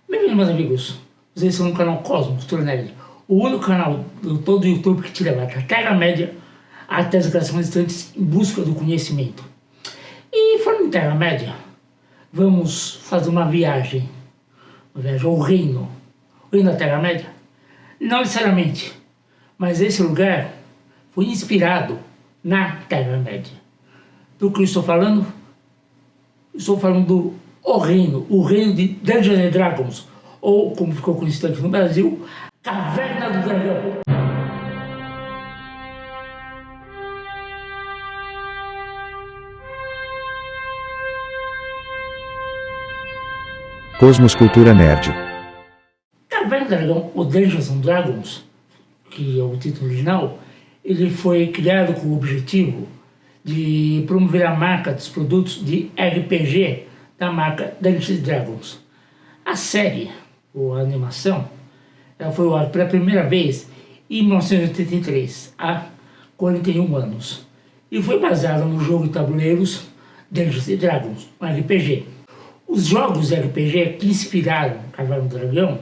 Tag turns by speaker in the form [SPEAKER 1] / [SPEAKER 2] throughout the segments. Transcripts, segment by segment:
[SPEAKER 1] Bem-vindos, meus amigos. Vocês estão no canal Cosmos Nerd, o único canal de todo o YouTube que te leva da Terra-média até as gerações distantes em busca do conhecimento. E falando em Terra-média, vamos fazer uma viagem ao reino da Terra-média? Não necessariamente, mas esse lugar foi inspirado na Terra-média. Do que eu estou falando? Estou falando do o reino de Dungeons and Dragons, ou como ficou conhecido aqui no Brasil, Caverna do Dragão.
[SPEAKER 2] Cosmos Cultura Nerd.
[SPEAKER 1] Caverna do Dragão, ou Dungeons and Dragons, que é o título original, ele foi criado com o objetivo de promover a marca dos produtos de RPG da marca Dungeons & Dragons. A série, ou a animação, ela foi ao ar pela primeira vez em 1983, há 41 anos, e foi baseada no jogo de tabuleiros Dungeons & Dragons, um RPG. Os jogos de RPG que inspiraram Caverna do Dragão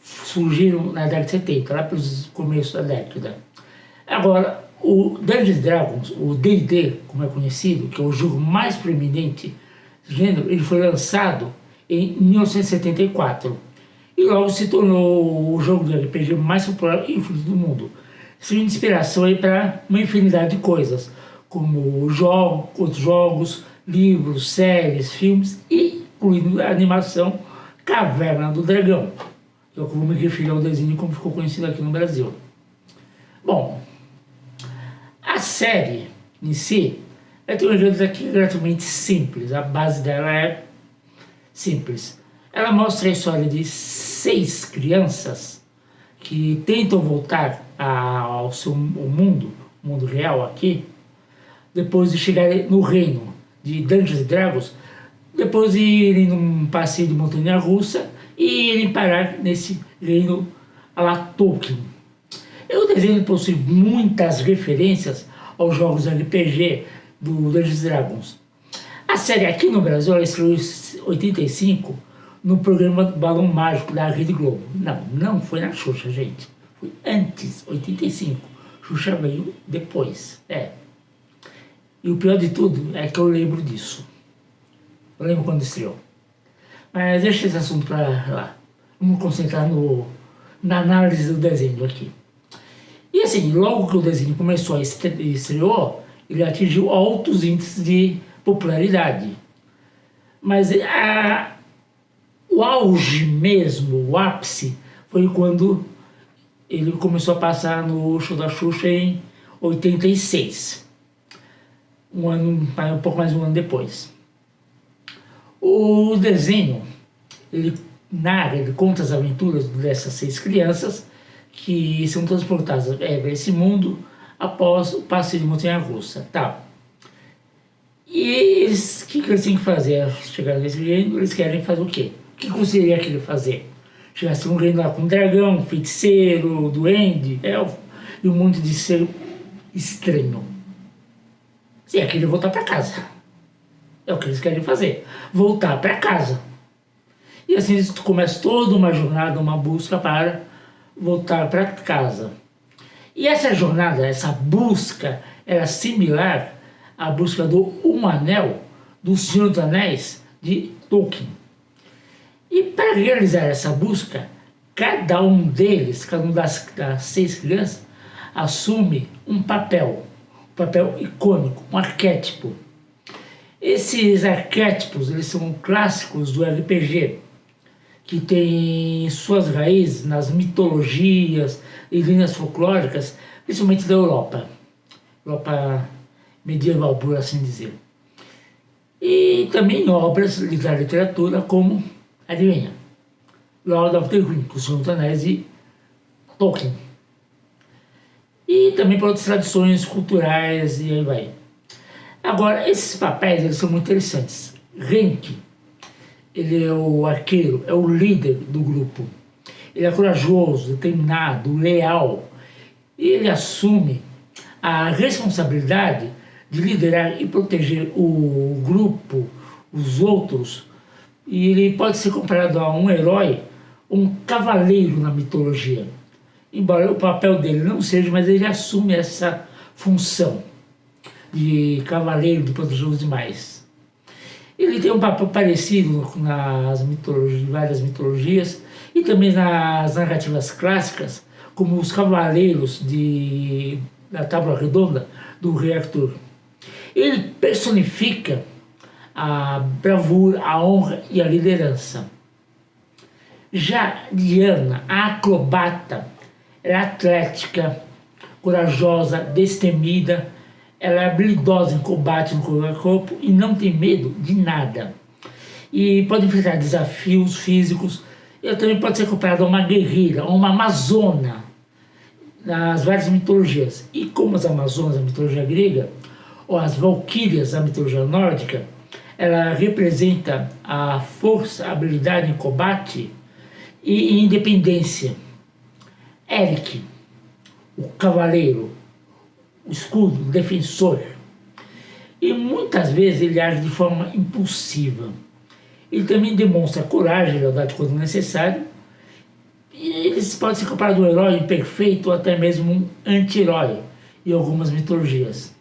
[SPEAKER 1] surgiram na década de 70, lá pelos começos da década. Agora, o Dungeons & Dragons, o D&D, como é conhecido, que é o jogo mais proeminente do gênero, ele foi lançado em 1974 e logo se tornou o jogo de RPG mais popular e influente do mundo, sendo inspiração para uma infinidade de coisas, como outros jogos, livros, séries, filmes e incluindo a animação Caverna do Dragão, que eu vou me referir ao desenho como ficou conhecido aqui no Brasil. Bom, a série em si, ela tem um enredo aqui relativamente simples, a base dela é simples. Ela mostra a história de 6 crianças que tentam voltar ao mundo real aqui, depois de chegarem no reino de Dungeons & Dragons, depois de irem num passeio de montanha-russa e irem parar nesse reino à la Tolkien. O desenho possui muitas referências aos jogos RPG do Dungeons & Dragons. A série aqui no Brasil ela estreou em 85 no programa Balão Mágico da Rede Globo. Não foi na Xuxa, gente. Foi antes, 85. Xuxa veio depois. E o pior de tudo é que eu lembro disso. Eu lembro quando estreou. Mas deixa esse assunto para lá. Vamos concentrar na análise do desenho aqui. E assim, logo que o desenho começou a estreou, ele atingiu altos índices de popularidade. Mas o auge mesmo, o ápice, foi quando ele começou a passar no show da Xuxa em 86. Um pouco mais de um ano depois. O desenho, ele conta as aventuras dessas 6 crianças que são transportadas para esse mundo após o passeio de montanha-russa. E eles, o que eles têm que fazer ao chegar nesse reino? Eles querem fazer o quê? O que gostaria que ele fazer? Chegasse um reino lá com um dragão, feiticeiro, duende, elfo e um monte de ser estranho. Sim, é que ele voltar para casa. É o que eles querem fazer, voltar para casa. E assim eles começam toda uma jornada, uma busca para voltar para casa. E essa jornada, essa busca, era similar à busca do Um Anel, do Senhor dos Anéis, de Tolkien. E para realizar essa busca, cada um das 6 crianças, assume um papel icônico, um arquétipo. Esses arquétipos, eles são clássicos do RPG, que tem suas raízes nas mitologias e linhas folclóricas, principalmente da Europa medieval, por assim dizer. E também obras da literatura como, adivinha, Lord of the Rings, O Senhor dos Anéis e Tolkien. E também para outras tradições culturais e aí vai. Agora, esses papéis eles são muito interessantes. Renki, ele é o arqueiro, é o líder do grupo. Ele é corajoso, determinado, leal. E ele assume a responsabilidade de liderar e proteger o grupo, os outros. E ele pode ser comparado a um herói um cavaleiro na mitologia. Embora o papel dele não seja, mas ele assume essa função de cavaleiro, de proteger os demais. Ele tem um papel parecido nas mitologias, várias mitologias, e também nas narrativas clássicas, como os cavaleiros da Tábua Redonda, do rei Arthur. Ele personifica a bravura, a honra e a liderança. Já Diana, a acrobata, ela é atlética, corajosa, destemida, ela é habilidosa em combate no corpo a corpo e não tem medo de nada. E pode enfrentar desafios físicos. Ela também pode ser comparada a uma guerreira, a uma amazona, nas várias mitologias. E como as amazonas da mitologia grega, ou as valquírias da mitologia nórdica, ela representa a força, a habilidade em combate e independência. Eric, o cavaleiro, o escudo, o defensor. E muitas vezes ele age de forma impulsiva. Ele também demonstra coragem e lealdade quando necessário. E ele pode ser comparado a um herói imperfeito ou até mesmo um anti-herói em algumas mitologias.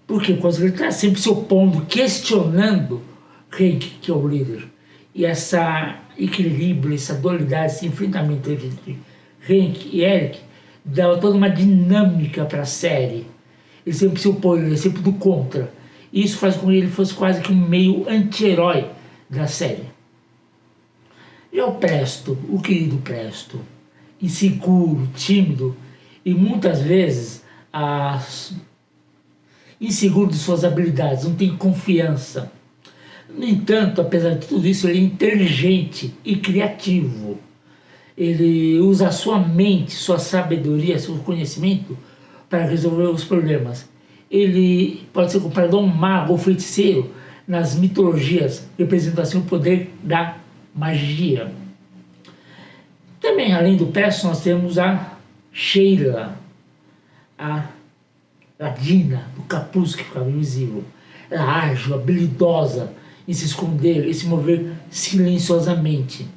[SPEAKER 1] Por quê? Porque ele está sempre se opondo, questionando Henk, que é o líder. E esse equilíbrio, essa dualidade, esse enfrentamento entre Henk e Eric dá toda uma dinâmica para a série. Ele sempre se opõe, ele é sempre do contra. E isso faz com que ele fosse quase que um meio anti-herói da série. Já o Presto, o querido Presto, inseguro, tímido e muitas vezes inseguro de suas habilidades, não tem confiança. No entanto, apesar de tudo isso, ele é inteligente e criativo. Ele usa a sua mente, sua sabedoria, seu conhecimento para resolver os problemas. Ele pode ser comparado a um mago ou feiticeiro nas mitologias, representando assim o poder da magia. Também, além do Presto, nós temos a Sheila, a Ladina, do capuz que ficava invisível. Ela é ágil, habilidosa em se esconder e se mover silenciosamente.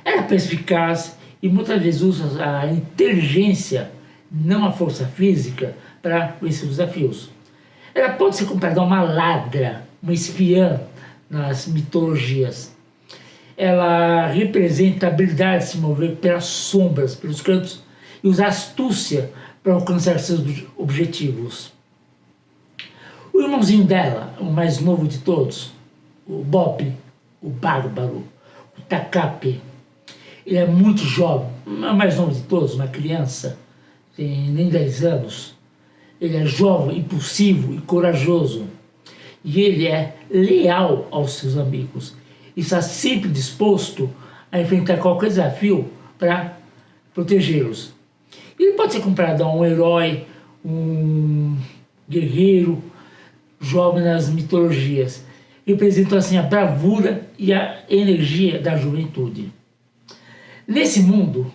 [SPEAKER 1] Ela é perspicaz e muitas vezes usa a inteligência, não a força física, para vencer os desafios. Ela pode ser comparada a uma ladra, uma espiã nas mitologias. Ela representa a habilidade de se mover pelas sombras, pelos cantos, e usar astúcia para alcançar seus objetivos. O irmãozinho dela, o mais novo de todos, o Bob, o Bárbaro, o Tacape, ele é muito jovem, o mais novo de todos, uma criança, tem nem 10 anos. Ele é jovem, impulsivo e corajoso. E ele é leal aos seus amigos. E está sempre disposto a enfrentar qualquer desafio para protegê-los. Ele pode ser comparado a um herói, um guerreiro, jovem nas mitologias. Representam assim a bravura e a energia da juventude. Nesse mundo,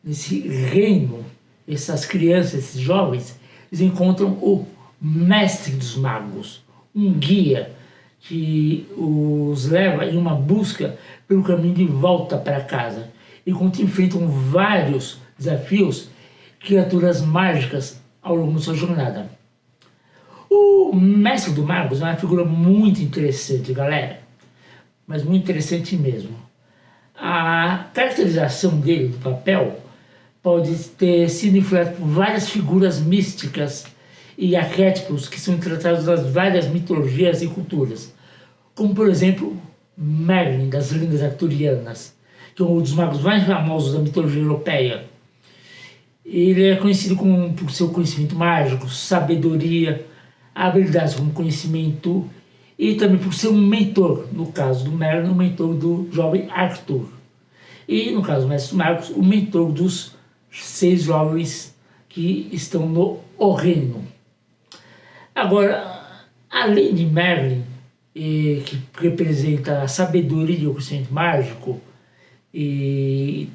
[SPEAKER 1] nesse reino, essas crianças, esses jovens, eles encontram o mestre dos magos, um guia que os leva em uma busca pelo caminho de volta para casa. Enquanto enfrentam vários desafios, criaturas mágicas ao longo da sua jornada. O mestre dos magos é uma figura muito interessante, galera, mas muito interessante mesmo. A caracterização dele do papel pode ter sido influenciada por várias figuras místicas e arquétipos que são tratados nas várias mitologias e culturas, como por exemplo Merlin das lendas arturianas, que é um dos magos mais famosos da mitologia europeia. Ele é conhecido por seu conhecimento mágico, sabedoria, habilidades como conhecimento e também por ser um mentor, no caso do Merlin, o mentor do jovem Arthur. E no caso do Mestre Marcos, o mentor dos 6 jovens que estão no reino. Agora, além de Merlin, que representa a sabedoria e o conhecimento mágico, e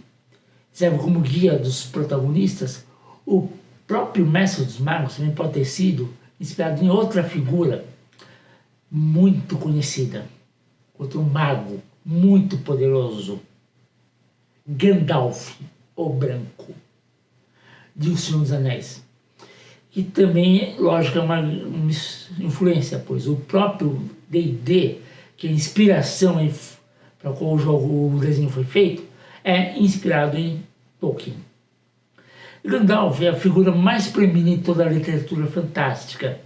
[SPEAKER 1] serve como guia dos protagonistas, o próprio Mestre dos Magos também pode ter sido inspirado em outra figura muito conhecida, outro mago muito poderoso. Gandalf, o Branco, de O Senhor dos Anéis. Que também, lógico, é uma influência, pois o próprio D&D, que é a inspiração para qual o desenho foi feito, é inspirado em Tolkien. Gandalf é a figura mais proeminente de toda a literatura fantástica,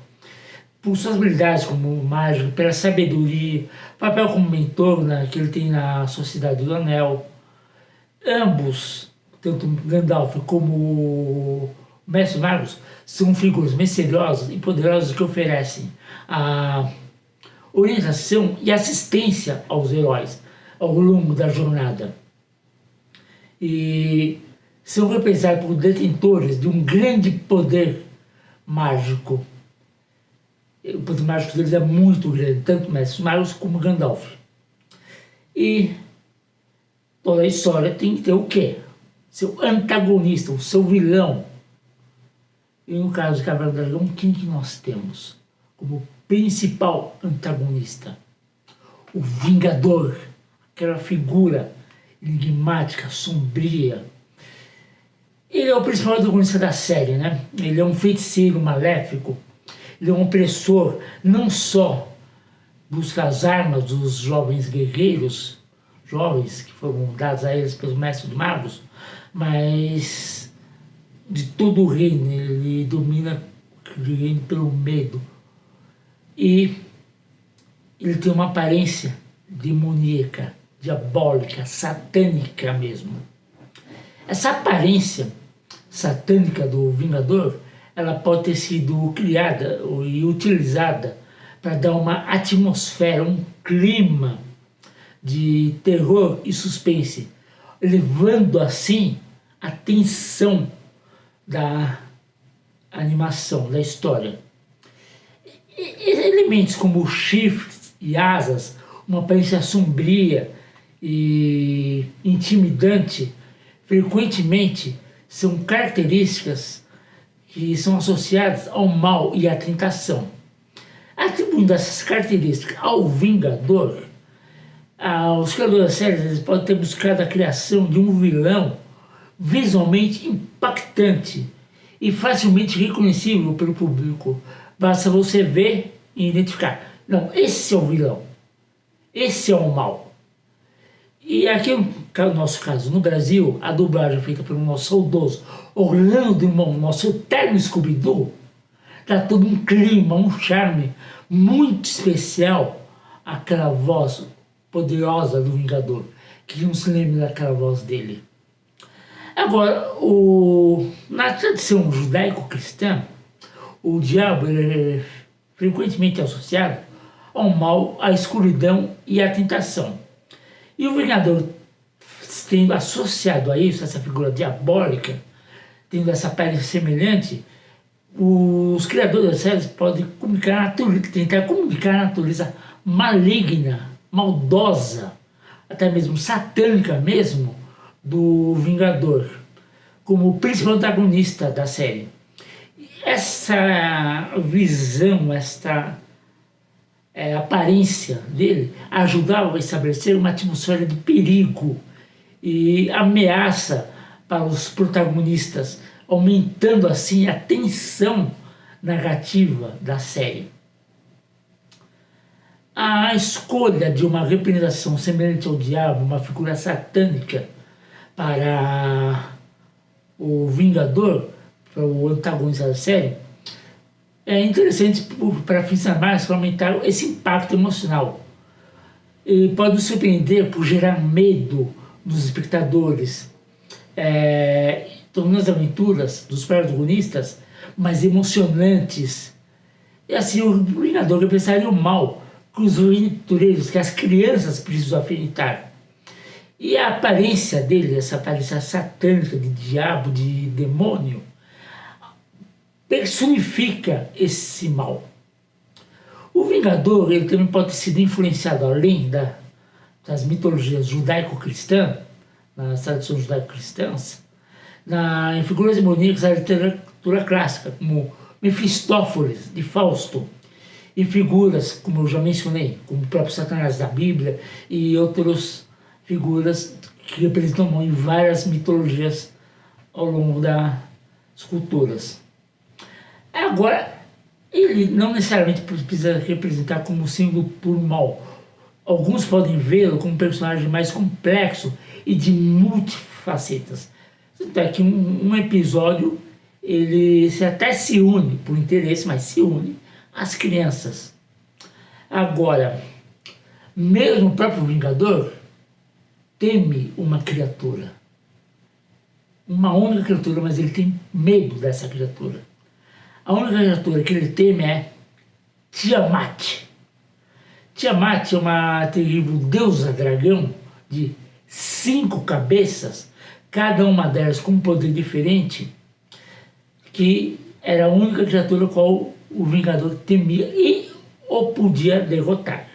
[SPEAKER 1] por suas habilidades como mágico, pela sabedoria, papel como mentor que ele tem na Sociedade do Anel. Ambos, tanto Gandalf como o Mestre Magos, são figuras misteriosas e poderosas que oferecem a orientação e assistência aos heróis ao longo da jornada. E são representados por detentores de um grande poder mágico. O poder mágico deles é muito grande, tanto Mestre Magos como Gandalf. E toda a história tem que ter o quê? Seu antagonista, o seu vilão. E no caso de Cavaleiro do Dragão, quem que nós temos como principal antagonista? O Vingador, aquela figura enigmática, sombria. Ele é o principal antagonista da série, né? Ele é um feiticeiro maléfico, ele é um opressor, não só busca as armas dos jovens guerreiros, jovens que foram dados a eles pelos mestres dos magos, mas de todo o reino. Ele domina o reino pelo medo. E ele tem uma aparência demoníaca, diabólica, satânica mesmo. Essa aparência satânica do Vingador, ela pode ter sido criada e utilizada para dar uma atmosfera, um clima de terror e suspense, levando assim a tensão da animação, da história. E elementos como chifres e asas, uma aparência sombria e intimidante, frequentemente são características que são associadas ao mal e à tentação. Atribuindo essas características ao Vingador, os criadores da série eles podem ter buscado a criação de um vilão visualmente impactante e facilmente reconhecível pelo público. Basta você ver e identificar. Não, esse é o vilão. Esse é o mal. E aqui, no nosso caso, no Brasil, a dublagem feita pelo nosso saudoso Orlando Drummond, nosso eterno Scooby-Doo, dá todo um clima, um charme muito especial àquela voz poderosa do Vingador, que não se lembra daquela voz dele. Agora, na tradição judaico-cristã, o diabo é frequentemente associado ao mal, à escuridão e à tentação. E o Vingador, tendo associado a isso, essa figura diabólica, tendo essa aparência semelhante, os criadores das séries podem tentar comunicar a natureza maligna, maldosa, até mesmo satânica mesmo, do Vingador, como o principal antagonista da série. Essa visão, esta aparência dele ajudava a estabelecer uma atmosfera de perigo e ameaça para os protagonistas, aumentando assim a tensão narrativa da série. A escolha de uma representação semelhante ao diabo, uma figura satânica, para o Vingador, para o antagonista da série, é interessante para fins normais, para aumentar esse impacto emocional. E pode nos surpreender por gerar medo nos espectadores, tornando as aventuras dos protagonistas mais emocionantes. E assim o Vingador representaria o mal que os aventureiros, que as crianças precisam afetar. E a aparência dele, essa aparência satânica de diabo, de demônio, personifica esse mal. O Vingador ele também pode ter sido influenciado, além das mitologias judaico-cristãs, nas tradições judaico-cristãs, em figuras demoníacas da literatura clássica, como Mefistófeles, de Fausto, e figuras, como eu já mencionei, como o próprio Satanás da Bíblia e outras figuras que representam em várias mitologias ao longo das culturas. Agora, ele não necessariamente precisa representar como símbolo por mal. Alguns podem vê-lo como um personagem mais complexo e de multifacetas. Tanto é que um episódio ele até se une por interesse, mas se une às crianças. Agora, mesmo o próprio Vingador teme uma criatura. Uma única criatura, mas ele tem medo dessa criatura. A única criatura que ele teme é Tiamat. Tiamat é uma terrível deusa dragão de 5 cabeças, cada uma delas com um poder diferente, que era a única criatura qual o Vingador temia e o podia derrotar.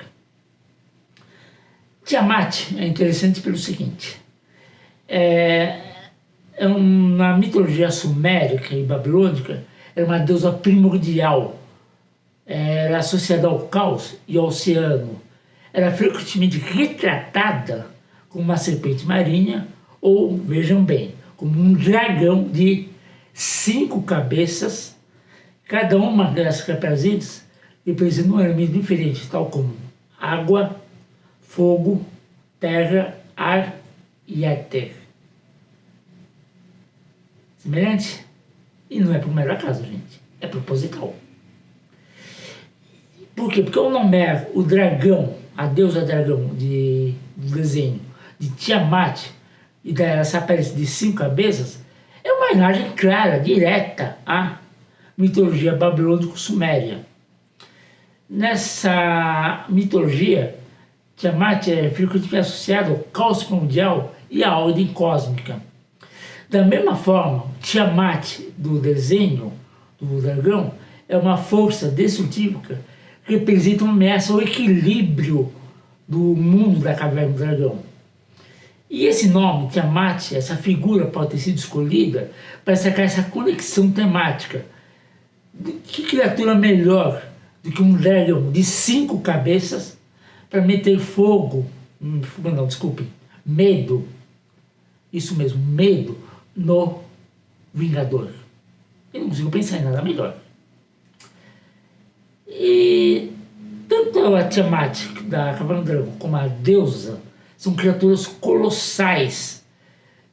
[SPEAKER 1] Tiamat é interessante pelo seguinte, na mitologia sumérica e babilônica, era uma deusa primordial, era associada ao caos e ao oceano. Era frequentemente retratada como uma serpente marinha ou, vejam bem, como um dragão de 5 cabeças, cada uma dessas capacetes representa um elemento diferente, tal como água, fogo, terra, ar e éter. Semelhante? E não é por mero acaso, gente. É proposital. Por quê? Porque o nome é o dragão, a deusa dragão do desenho de Tiamat, e dessa aparência de 5 cabeças, é uma imagem clara, direta à mitologia babilônico-suméria. Nessa mitologia, Tiamat é frequentemente associado ao caos mundial e à ordem cósmica. Da mesma forma, Tiamat do desenho do dragão é uma força destrutiva que representa uma ameaça ao equilíbrio do mundo da caverna do dragão. E esse nome, Tiamat, essa figura pode ter sido escolhida para sacar essa conexão temática. Que criatura melhor do que um dragão de 5 cabeças para meter medo, isso mesmo, medo no Vingador. Eu não consigo pensar em nada melhor. E tanto a Tiamat da Caverna do Dragão como a deusa são criaturas colossais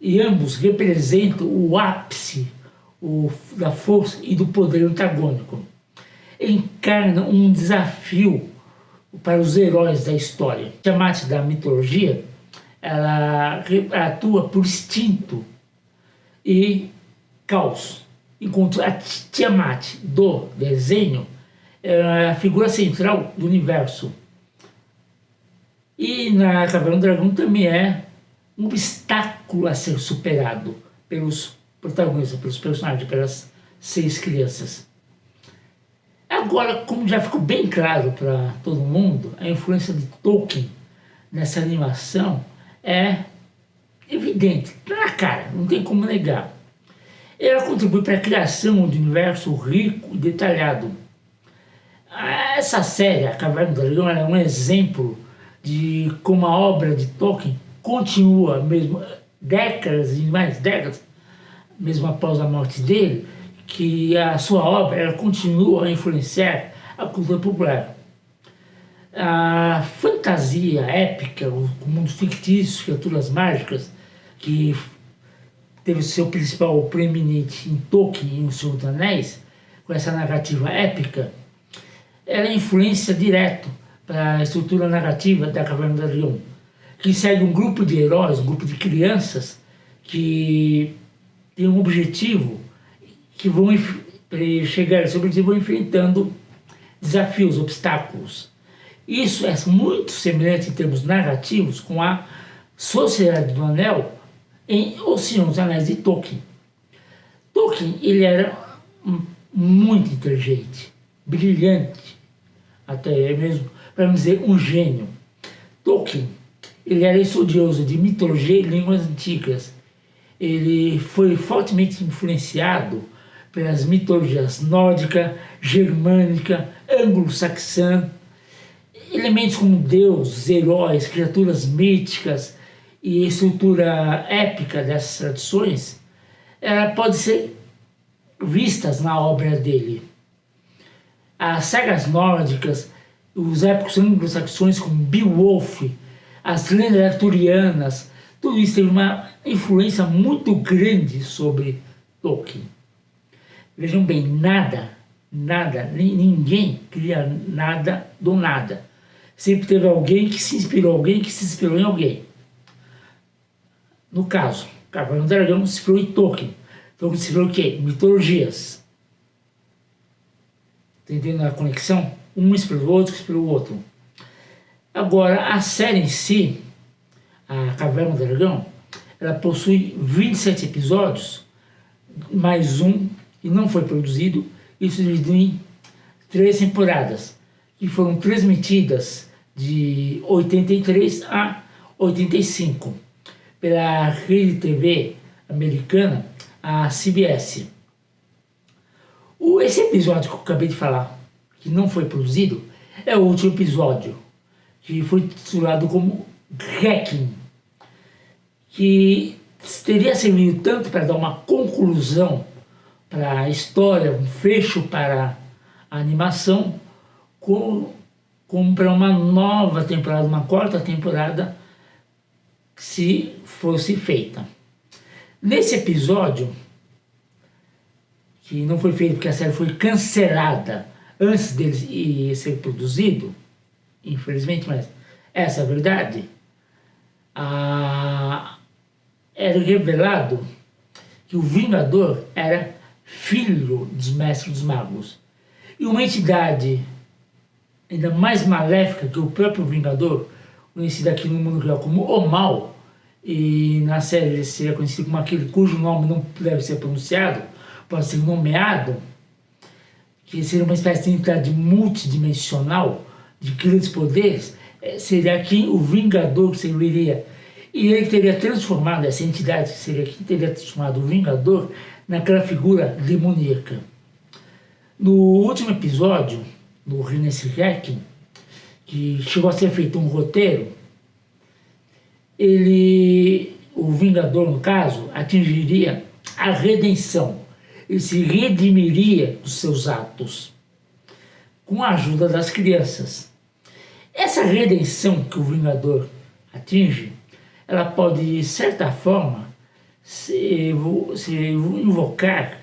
[SPEAKER 1] e ambos representam o ápice da força e do poder antagônico. Encarnam um desafio para os heróis da história. Tiamat da mitologia, ela atua por instinto e caos, enquanto a Tiamat do desenho é a figura central do universo. E na Caverna do Dragão também é um obstáculo a ser superado pelos protagonistas, pelos personagens, pelas 6 crianças. Agora, como já ficou bem claro para todo mundo, a influência de Tolkien nessa animação é evidente, está na cara, não tem como negar. Ela contribui para a criação de um universo rico e detalhado. Essa série, A Caverna do Dragão, é um exemplo de como a obra de Tolkien continua, mesmo décadas e mais décadas, mesmo após a morte dele, que a sua obra ela continua a influenciar a cultura popular. A fantasia épica, o mundo fictício, criaturas mágicas, que teve seu principal preeminente em Tolkien e O Senhor dos Anéis, com essa narrativa épica, ela é influência direta para a estrutura narrativa da Caverna do Dragão, que segue um grupo de heróis, um grupo de crianças que tem um objetivo, que vão chegar a esse objetivo enfrentando desafios, obstáculos. Isso é muito semelhante em termos narrativos com a Sociedade do Anel em O Senhor dos Anéis de Tolkien. Tolkien ele era muito inteligente, brilhante, até mesmo, para não dizer, um gênio. Tolkien ele era estudioso de mitologia e línguas antigas. Ele foi fortemente influenciado pelas mitologias nórdica, germânica, anglo-saxã, elementos como deuses, heróis, criaturas míticas e a estrutura épica dessas tradições, ela pode ser vistas na obra dele. As sagas nórdicas, os épicos anglo-saxões como Beowulf, as lendas arturianas, tudo isso teve uma influência muito grande sobre Tolkien. Vejam bem, ninguém cria nada do nada. Sempre teve alguém que se inspirou em alguém. No caso, Caverna do Dragão se inspirou em Tolkien. Tolkien se inspirou em quê? Mitologias. Tá entendendo a conexão? Um inspirou o outro, inspirou o outro. Agora, a série em si, a Caverna do Dragão, ela possui 27 episódios, mais um que não foi produzido, isso dividido em 3 temporadas, que foram transmitidas de 83 a 85 pela rede TV americana, a CBS. Esse episódio que eu acabei de falar, que não foi produzido, é o último episódio, que foi titulado como Hacking, que teria servido tanto para dar uma conclusão para a história, um fecho para a animação, como para uma nova temporada, uma quarta temporada, se fosse feita. Nesse episódio, que não foi feito porque a série foi cancelada antes dele ser produzido, infelizmente, mas essa é a verdade, era revelado que o Vingador era filho dos Mestres dos Magos. E uma entidade ainda mais maléfica que o próprio Vingador, conhecido aqui no mundo real como o Mal, e na série ele seria conhecido como aquele cujo nome não deve ser pronunciado, pode ser nomeado, que seria uma espécie de entidade multidimensional, de grandes poderes, seria aqui o Vingador que serviria. E ele teria transformado, essa entidade seria quem teria transformado o Vingador naquela figura demoníaca. No último episódio, no Renaissance Hacking, que chegou a ser feito um roteiro, o Vingador, no caso, atingiria a redenção. Ele se redimiria dos seus atos, com a ajuda das crianças. Essa redenção que o Vingador atinge, ela pode, de certa forma, se invocar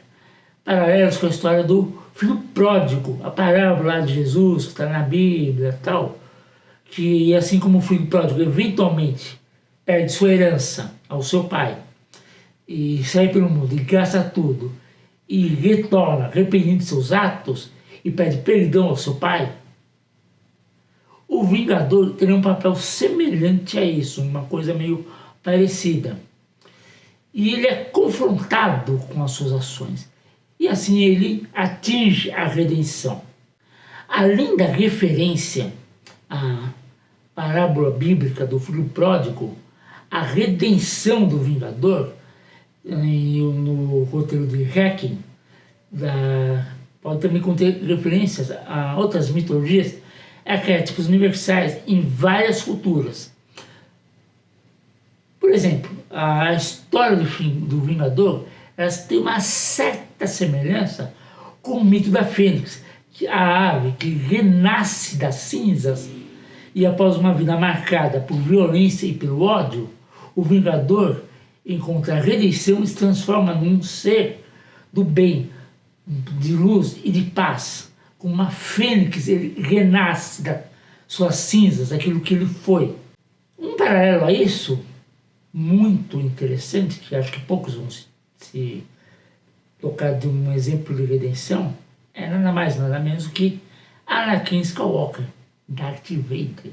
[SPEAKER 1] paralelos com a história do filho pródigo, a parábola de Jesus, que está na Bíblia e tal, que assim como o filho pródigo eventualmente perde sua herança ao seu pai e sai pelo mundo e gasta tudo e retorna arrependido de seus atos e pede perdão ao seu pai, o Vingador teria um papel semelhante a isso, uma coisa meio parecida. E ele é confrontado com as suas ações. E assim ele atinge a redenção. Além da referência à parábola bíblica do filho pródigo, a redenção do Vingador, no roteiro de Hacking, pode também conter referências a outras mitologias, arquétipos universais em várias culturas. Por exemplo, a história do Vingador, elas têm uma certa semelhança com o mito da Fênix, que a ave que renasce das cinzas e após uma vida marcada por violência e pelo ódio, o Vingador encontra a redenção e se transforma num ser do bem, de luz e de paz. Como uma fênix, ele renasce das suas cinzas, daquilo que ele foi. Um paralelo a isso, muito interessante, que acho que poucos vão se tocar de um exemplo de redenção, é nada mais, nada menos do que Anakin Skywalker, Darth Vader.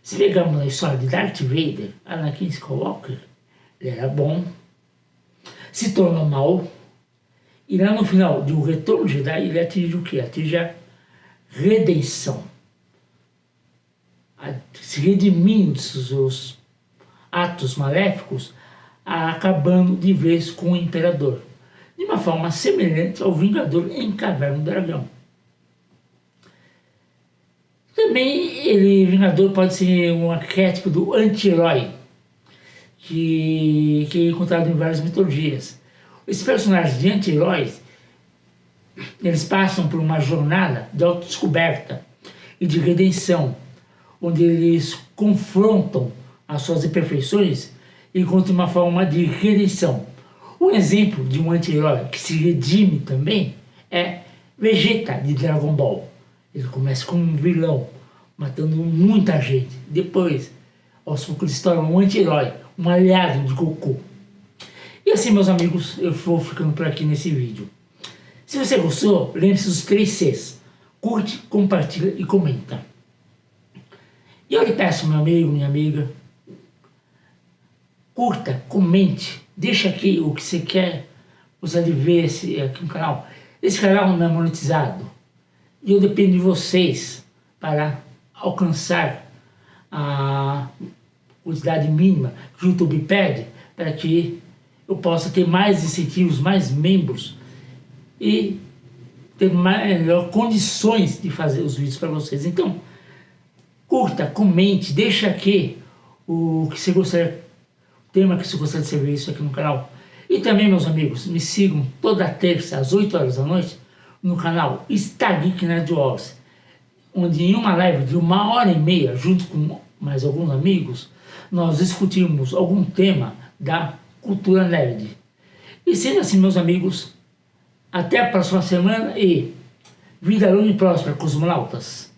[SPEAKER 1] Se pegamos na história de Darth Vader, Anakin Skywalker, ele era bom, se tornou mal, e lá no final de O Retorno de Jedi, ele atinge o quê? Atinge a redenção. Se redimindo dos seus atos maléficos, acabando de vez com o Imperador. De uma forma semelhante ao Vingador em Caverna do Dragão. Também Vingador pode ser um arquétipo do anti-herói, que é encontrado em várias mitologias. Esses personagens de anti-heróis, eles passam por uma jornada de autodescoberta e de redenção, onde eles confrontam as suas imperfeições e encontram uma forma de redenção. Um exemplo de um anti-herói que se redime também é Vegeta, de Dragon Ball. Ele começa como um vilão, matando muita gente. Depois, aos poucos, ele se torna um anti-herói, um aliado de Goku. E assim, meus amigos, eu vou ficando por aqui nesse vídeo. Se você gostou, lembre-se dos 3 Cs. Curte, compartilha e comenta. E eu lhe peço, meu amigo, minha amiga, curta, comente, deixa aqui o que você quer, você de ver aqui no canal. Esse canal não é monetizado e eu dependo de vocês para alcançar a quantidade mínima que o YouTube pede para que eu possa ter mais incentivos, mais membros e ter melhor condições de fazer os vídeos para vocês. Então, curta, comente, deixa aqui o que você gostaria, o tema que você gostaria de ser visto aqui no canal. E também, meus amigos, me sigam toda terça às 8 horas da noite no canal Instageek Nerd Wars, onde em uma live de 1h30, junto com mais alguns amigos, nós discutimos algum tema da cultura nerd. E sendo assim, meus amigos, até a próxima semana e vida longa e próspera, cosmonautas!